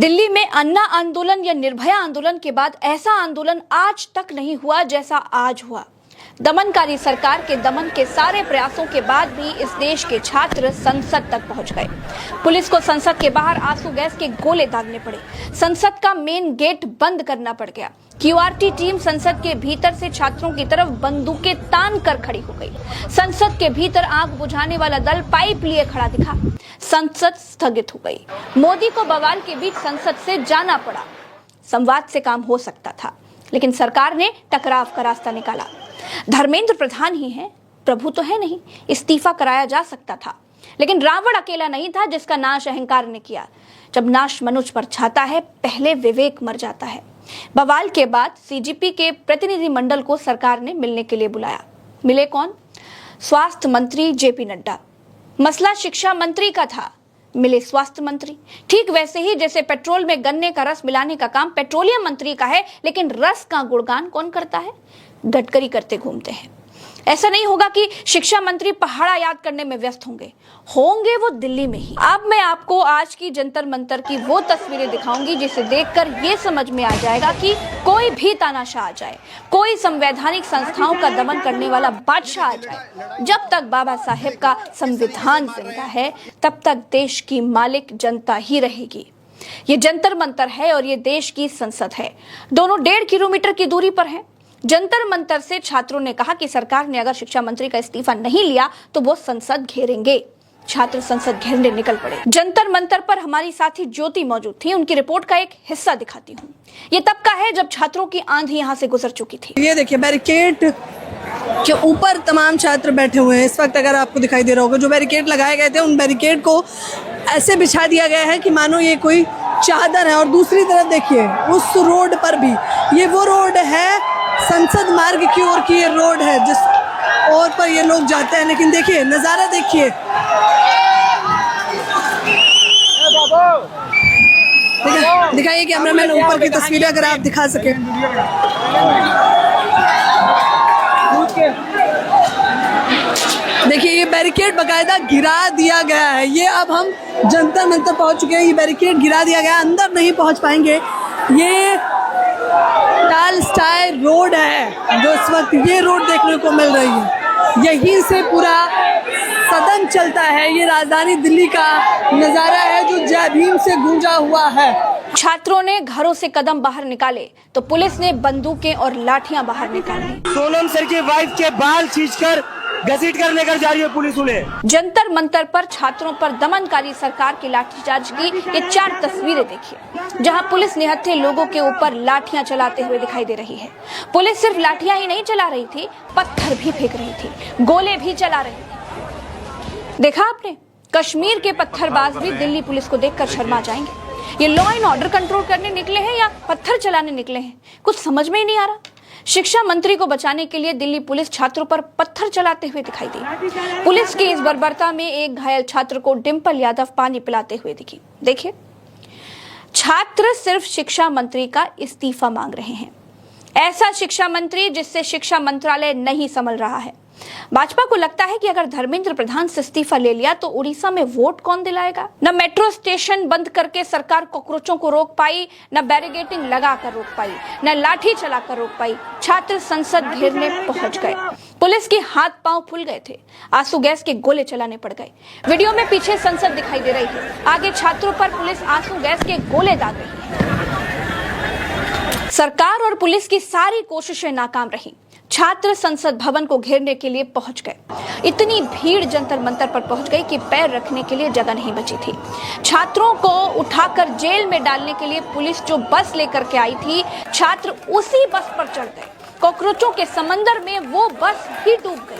दिल्ली में अन्ना आंदोलन या निर्भया आंदोलन के बाद ऐसा आंदोलन आज तक नहीं हुआ जैसा आज हुआ। दमनकारी सरकार के दमन के सारे प्रयासों के बाद भी इस देश के छात्र संसद तक पहुंच गए। पुलिस को संसद के बाहर आंसू गैस के गोले दागने पड़े। संसद का मेन गेट बंद करना पड़ गया। क्यूआरटी टीम संसद के भीतर से छात्रों की तरफ बंदूकें तान कर खड़ी हो गई। संसद के भीतर आग बुझाने वाला दल पाइप लिए खड़ा दिखा। संसद स्थगित हो गई। मोदी को बवाल के बीच संसद से जाना पड़ा। संवाद से काम हो सकता था, लेकिन सरकार ने टकराव का रास्ता निकाला। धर्मेंद्र प्रधान ही हैं, प्रभु तो है नहीं। इस्तीफा कराया जा सकता था, लेकिन रावण अकेला नहीं था जिसका नाश अहंकार ने किया। जब नाश मनुष्य पर छाता है, पहले विवेक मर जाता है। बवाल के बाद सीजीपी के प्रतिनिधि मंडल को सरकार ने मिलने के लिए बुलाया। मिले कौन? स्वास्थ्य मंत्री जेपी नड्डा। मसला शिक्षा मंत्री का था, मिले स्वास्थ्य मंत्री। ठीक वैसे ही जैसे पेट्रोल में गन्ने का रस मिलाने का काम पेट्रोलियम मंत्री का है, लेकिन रस का गुणगान कौन करता है? गडकरी करते घूमते हैं। ऐसा नहीं होगा कि शिक्षा मंत्री पहाड़ा याद करने में व्यस्त होंगे वो दिल्ली में ही। अब मैं आपको आज की जंतर मंतर की वो तस्वीरें दिखाऊंगी जिसे देखकर ये समझ में आ जाएगा कि कोई भी तानाशाह आ जाए, कोई संवैधानिक संस्थाओं का दमन करने वाला बादशाह आ जाए, जब तक बाबा साहेब का संविधान जिंदा है तब तक देश की मालिक जनता ही रहेगी। ये जंतर मंतर है और ये देश की संसद है। दोनों 1.5 किलोमीटर की दूरी पर है। जंतर मंतर से छात्रों ने कहा कि सरकार ने अगर शिक्षा मंत्री का इस्तीफा नहीं लिया तो वो संसद घेरेंगे। छात्र संसद घेरने निकल पड़े। जंतर मंतर पर हमारी साथी ज्योति मौजूद थी। उनकी रिपोर्ट का एक हिस्सा दिखाती हूँ। ये तब का है जब छात्रों की आंधी यहाँ से गुजर चुकी थी। ये देखिए, बैरिकेड के ऊपर तमाम छात्र बैठे हुए हैं। इस वक्त अगर आपको दिखाई दे रहा होगा, जो बैरिकेड लगाए गए थे उन बैरिकेड को ऐसे बिछा दिया गया है कि मानो ये कोई चादर है। और दूसरी तरफ देखिए, उस रोड पर भी, ये वो रोड है संसद मार्ग की ओर की ये रोड है जिस ओर पर ये लोग जाते हैं। लेकिन देखिए नज़ारा, देखिए दिखाइए कैमरामैन ऊपर की तस्वीरें अगर आप दिखा सके। देखिए ये बैरिकेड बकायदा गिरा दिया गया है। ये अब हम जंतर मंतर पहुंच चुके हैं। ये बैरिकेड गिरा दिया गया, अंदर नहीं पहुंच पाएंगे। ये टाल स्टाइल रोड है जो इस वक्त ये रोड देखने को मिल रही है। यहीं से पूरा सदन चलता है। ये राजधानी दिल्ली का नज़ारा है जो जय भीम से गूंजा हुआ है। छात्रों ने घरों से कदम बाहर निकाले तो पुलिस ने बंदूकें और लाठियां बाहर निकाली। सोनम सर के वाइफ के बाल खींचकर घसीट कर लेकर जा रही है पुलिस उन्हें। जंतर मंतर पर छात्रों पर दमनकारी सरकार की लाठीचार्ज की ये 4 तस्वीरें देखिए, जहां पुलिस निहत्थे लोगों के ऊपर लाठियां चलाते हुए दिखाई दे रही है। पुलिस सिर्फ लाठियां ही नहीं चला रही थी, पत्थर भी फेंक रही थी, गोले भी चला रही थी। देखा आपने? कश्मीर के पत्थरबाज भी दिल्ली पुलिस को देखकर शर्मा जाएंगे। ये लॉ एंड ऑर्डर कंट्रोल करने निकले हैं या पत्थर चलाने निकले हैं, कुछ समझ में ही नहीं आ रहा। शिक्षा मंत्री को बचाने के लिए दिल्ली पुलिस छात्रों पर पत्थर चलाते हुए दिखाई दी। पुलिस की इस बर्बरता में एक घायल छात्र को डिंपल यादव पानी पिलाते हुए दिखी। देखिए, छात्र सिर्फ शिक्षा मंत्री का इस्तीफा मांग रहे हैं। ऐसा शिक्षा मंत्री जिससे शिक्षा मंत्रालय नहीं संभल रहा है। भाजपा को लगता है कि अगर धर्मेंद्र प्रधान से इस्तीफा ले लिया तो उड़ीसा में वोट कौन दिलाएगा? न मेट्रो स्टेशन बंद करके सरकार कॉकरोचों को रोक पाई, न बैरिकेडिंग लगाकर रोक पाई, न लाठी चलाकर रोक पाई। छात्र संसद घेरने पहुंच गए। पुलिस के हाथ पांव फूल गए थे, आंसू गैस के गोले चलाने पड़ गए। वीडियो में पीछे संसद दिखाई दे रही है, आगे छात्रों पर पुलिस आंसू गैस के गोले दाग रही है। सरकार और पुलिस की सारी कोशिशें नाकाम रही। छात्र संसद भवन को घेरने के लिए पहुंच गए। इतनी भीड़ जंतर मंतर पर पहुंच गई कि पैर रखने के लिए जगह नहीं बची थी। छात्रों को उठाकर जेल में डालने के लिए पुलिस जो बस लेकर के आई थी, छात्र उसी बस पर चढ़ गए। कॉकरोचों के समंदर में वो बस भी डूब गई।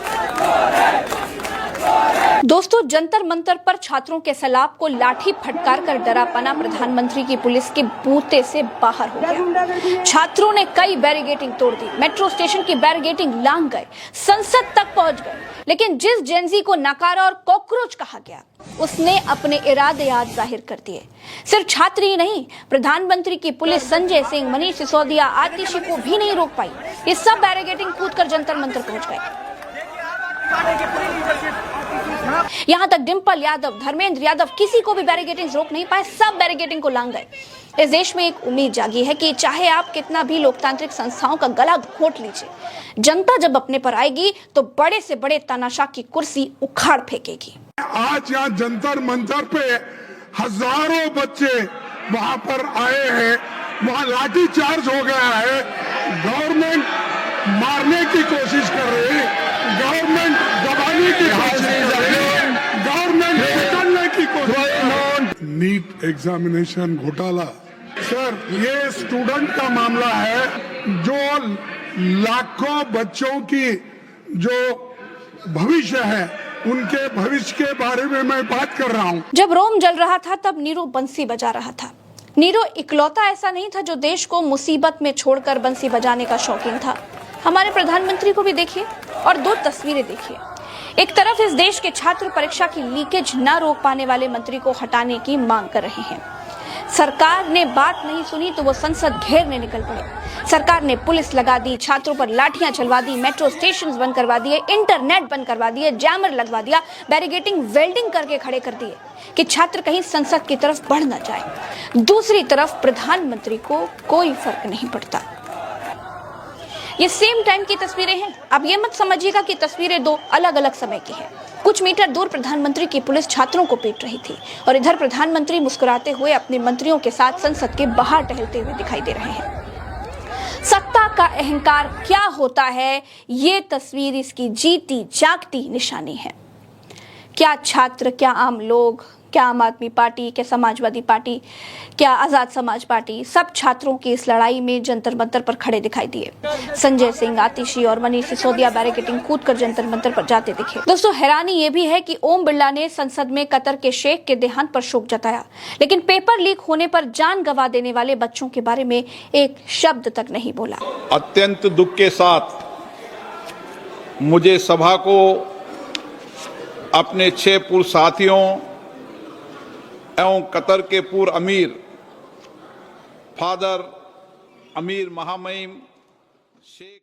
दोस्तों, जंतर मंतर पर छात्रों के सैलाब को लाठी फटकार कर डरापना प्रधानमंत्री की पुलिस के बूते से बाहर हो गया। छात्रों ने कई बैरिकेडिंग तोड़ दी, मेट्रो स्टेशन की बैरिकेडिंग लांघ गए, संसद तक पहुंच गए। लेकिन जिस जेनजी को नकारा और कॉकरोच कहा गया, उसने अपने इरादे आज जाहिर कर दिए। सिर्फ छात्र ही नहीं, प्रधानमंत्री की पुलिस संजय सिंह, मनीष सिसोदिया, आतिशी को भी नहीं रोक पाई। ये सब बैरिकेडिंग कूदकर जंतर मंतर पहुंच गए। यहाँ तक डिंपल यादव, धर्मेंद्र यादव किसी को भी बैरिकेडिंग रोक नहीं पाए, सब बैरिकेडिंग को लांघ गए। इस देश में एक उम्मीद जागी है कि चाहे आप कितना भी लोकतांत्रिक संस्थाओं का गला घोट लीजिए, जनता जब अपने पर आएगी तो बड़े से बड़े तानाशाह की कुर्सी उखाड़ फेंकेगी। आज यहाँ जंतर मंतर पे हजारों बच्चे वहां पर आए हैं, वहां लाठी चार्ज हो गया है, गवर्नमेंट मारने की कोशिश कर रही है, गवर्नमेंट दबाने की कोशिश कर रही है, गवर्नमेंट पकड़ने की कोशिश। नीट एग्जामिनेशन घोटाला, सर ये स्टूडेंट का मामला है जो लाखों बच्चों की जो भविष्य है उनके भविष्य के बारे में मैं बात कर रहा हूँ। जब रोम जल रहा था तब नीरू बंसी बजा रहा था। नीरू इकलौता ऐसा नहीं था जो देश को मुसीबत में छोड़कर बंसी बजाने का शौकीन था। हमारे प्रधानमंत्री को भी देखिए और दो तस्वीरें देखिए। एक तरफ इस देश के छात्र परीक्षा की लीकेज न रोक पाने वाले मंत्री को हटाने की मांग कर रहे हैं। सरकार ने बात नहीं सुनी तो वो संसद घेरने निकल पड़े। सरकार ने पुलिस लगा दी, छात्रों पर लाठियां चलवा दी, मेट्रो स्टेशंस बंद करवा दिए, इंटरनेट बंद करवा दिए, जैमर लगवा दिया, बैरिकेडिंग वेल्डिंग करके खड़े कर दिए कि छात्र कहीं संसद की तरफ बढ़ न जाए। दूसरी तरफ प्रधानमंत्री को कोई फर्क नहीं पड़ता। ये सेम टाइम की तस्वीरें हैं। अब ये मत समझिएगा कि तस्वीरें दो अलग अलग समय की हैं। कुछ मीटर दूर प्रधानमंत्री की पुलिस छात्रों को पीट रही थी और इधर प्रधानमंत्री मुस्कुराते हुए अपने मंत्रियों के साथ संसद के बाहर टहलते हुए दिखाई दे रहे हैं। सत्ता का अहंकार क्या होता है, ये तस्वीर इसकी जीती जागती निशानी है। क्या छात्र, क्या आम लोग, क्या आम आदमी पार्टी, क्या समाजवादी पार्टी, क्या आजाद समाज पार्टी, सब छात्रों की इस लड़ाई में जंतर मंतर पर खड़े दिखाई दिए। संजय सिंह, आतिशी और मनीष सिसोदिया बैरिकेडिंग कूदकर जंतर मंतर पर जाते दिखे। दोस्तों, हैरानी ये भी है कि ओम बिरला ने संसद में कतर के शेख के देहांत पर शोक जताया, लेकिन पेपर लीक होने पर जान गंवा देने वाले बच्चों के बारे में एक शब्द तक नहीं बोला। अत्यंत दुख के साथ मुझे सभा को अपने 6 पूर्व साथियों एवं कतर के पूर्व अमीर फादर अमीर महामहिम शेख